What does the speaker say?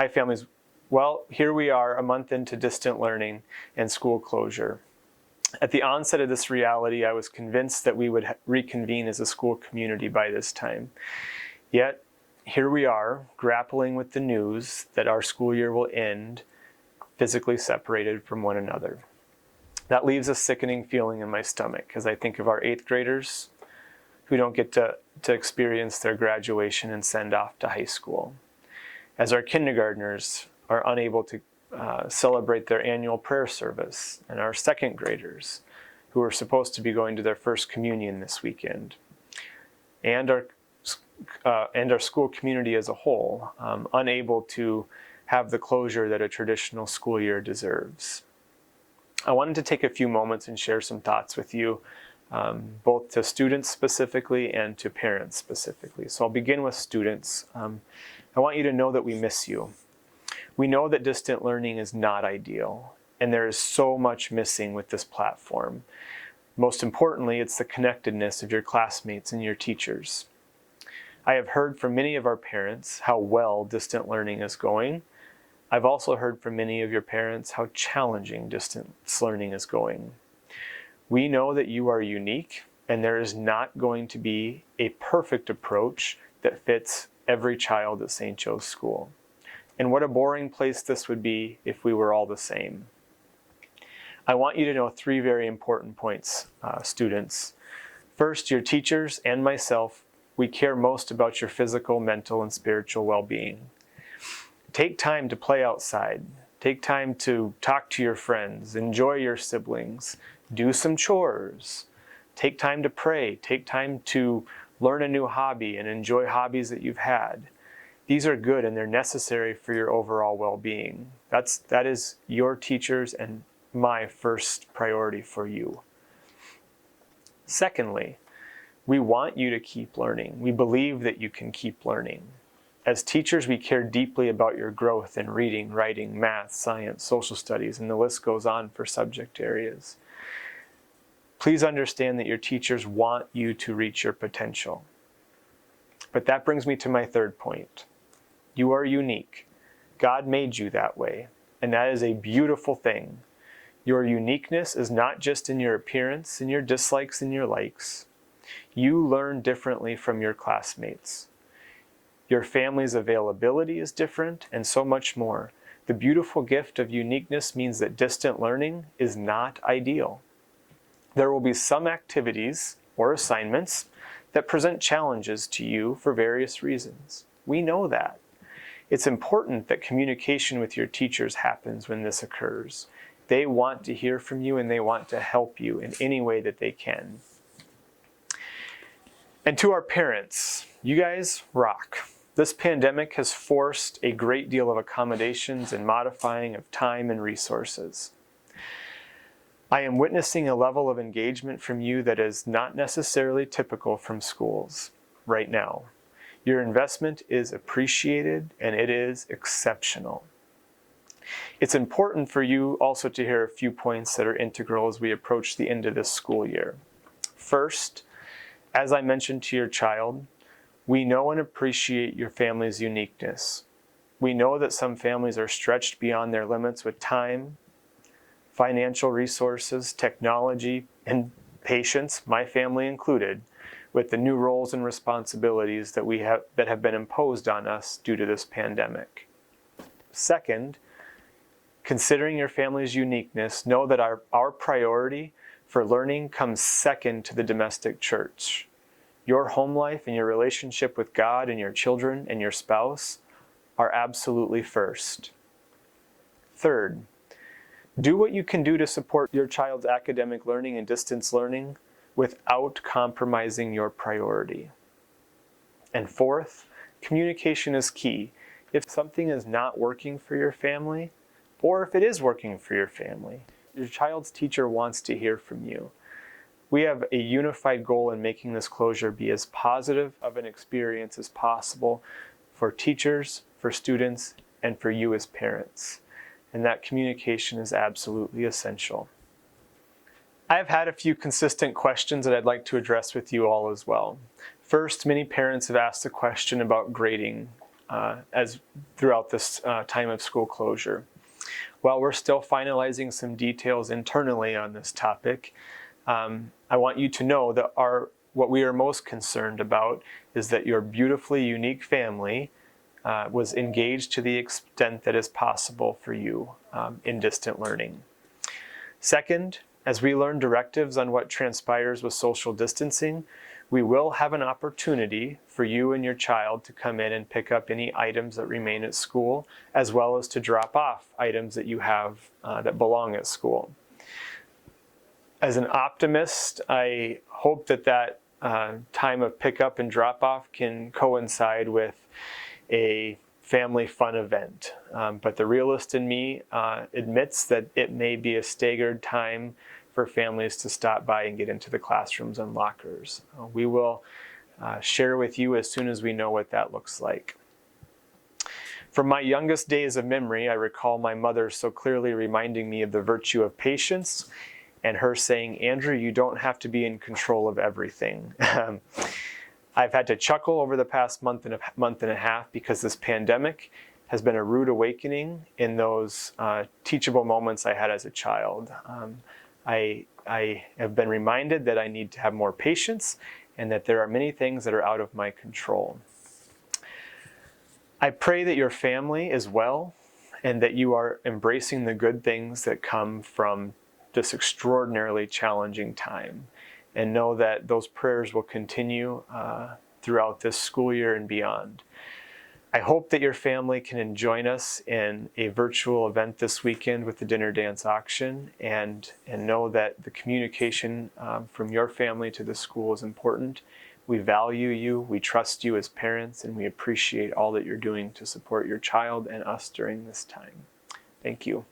Hi families. Well, here we are a month into distant learning and school closure. At the onset of this reality, I was convinced that we would reconvene as a school community by this time. Yet, here we are, grappling with the news that our school year will end physically separated from one another. That leaves a sickening feeling in my stomach as I think of our 8th graders who don't get to experience their graduation and send off to high school. As our kindergartners are unable to celebrate their annual prayer service, and our 2nd graders who are supposed to be going to their first communion this weekend, and our school community as a whole, unable to have the closure that a traditional school year deserves. I wanted to take a few moments and share some thoughts with you, both to students specifically and to parents specifically. So I'll begin with students. I want you to know that we miss you. We know that distant learning is not ideal, and there is so much missing with this platform. Most importantly, it's the connectedness of your classmates and your teachers. I have heard from many of our parents how well distant learning is going. I've also heard from many of your parents how challenging distance learning is going. We know that you are unique, and there is not going to be a perfect approach that fits every child at St. Joe's School. And what a boring place this would be if we were all the same. I want you to know 3 very important points, students. First, your teachers and myself, we care most about your physical, mental, and spiritual well-being. Take time to play outside. Take time to talk to your friends, enjoy your siblings, do some chores. Take time to pray. Take time to learn a new hobby and enjoy hobbies that you've had. These are good and they're necessary for your overall well-being. That is your teachers and my first priority for you. Secondly, we want you to keep learning. We believe that you can keep learning. As teachers, we care deeply about your growth in reading, writing, math, science, social studies, and the list goes on for subject areas. Please understand that your teachers want you to reach your potential. But that brings me to my 3rd point. You are unique. God made you that way, and that is a beautiful thing. Your uniqueness is not just in your appearance, in your dislikes and your likes. You learn differently from your classmates. Your family's availability is different, and so much more. The beautiful gift of uniqueness means that distant learning is not ideal. There will be some activities or assignments that present challenges to you for various reasons. We know that. It's important that communication with your teachers happens when this occurs. They want to hear from you and they want to help you in any way that they can. And to our parents, you guys rock. This pandemic has forced a great deal of accommodations and modifying of time and resources. I am witnessing a level of engagement from you that is not necessarily typical from schools right now. Your investment is appreciated and it is exceptional. It's important for you also to hear a few points that are integral as we approach the end of this school year. First, as I mentioned to your child, we know and appreciate your family's uniqueness. We know that some families are stretched beyond their limits with time, financial resources, technology, and patience, my family included, with the new roles and responsibilities that have been imposed on us due to this pandemic. Second, considering your family's uniqueness, know that our priority for learning comes second to the domestic church. Your home life and your relationship with God and your children and your spouse are absolutely first. Third, do what you can do to support your child's academic learning and distance learning without compromising your priority. And fourth, communication is key. If something is not working for your family, or if it is working for your family, your child's teacher wants to hear from you. We have a unified goal in making this closure be as positive of an experience as possible for teachers, for students, and for you as parents. And that communication is absolutely essential. I've had a few consistent questions that I'd like to address with you all as well. First, many parents have asked a question about grading. as throughout this time of school closure. While we're still finalizing some details internally on this topic, I want you to know that what we are most concerned about is that your beautifully unique family was engaged to the extent that is possible for you in distant learning. Second, as we learn directives on what transpires with social distancing, we will have an opportunity for you and your child to come in and pick up any items that remain at school, as well as to drop off items that you have that belong at school. As an optimist, I hope that time of pickup and drop off can coincide with a family fun event. But the realist in me admits that it may be a staggered time for families to stop by and get into the classrooms and lockers. We will share with you as soon as we know what that looks like. From my youngest days of memory, I recall my mother so clearly reminding me of the virtue of patience and her saying, "Andrew, you don't have to be in control of everything." I've had to chuckle over the past month and a half because this pandemic has been a rude awakening in those teachable moments I had as a child. I have been reminded that I need to have more patience and that there are many things that are out of my control. I pray that your family is well and that you are embracing the good things that come from this extraordinarily challenging time, and know that those prayers will continue throughout this school year and beyond. I hope that your family can join us in a virtual event this weekend with the dinner dance auction, and know that the communication from your family to the school is important. We value you, we trust you as parents, and we appreciate all that you're doing to support your child and us during this time. Thank you.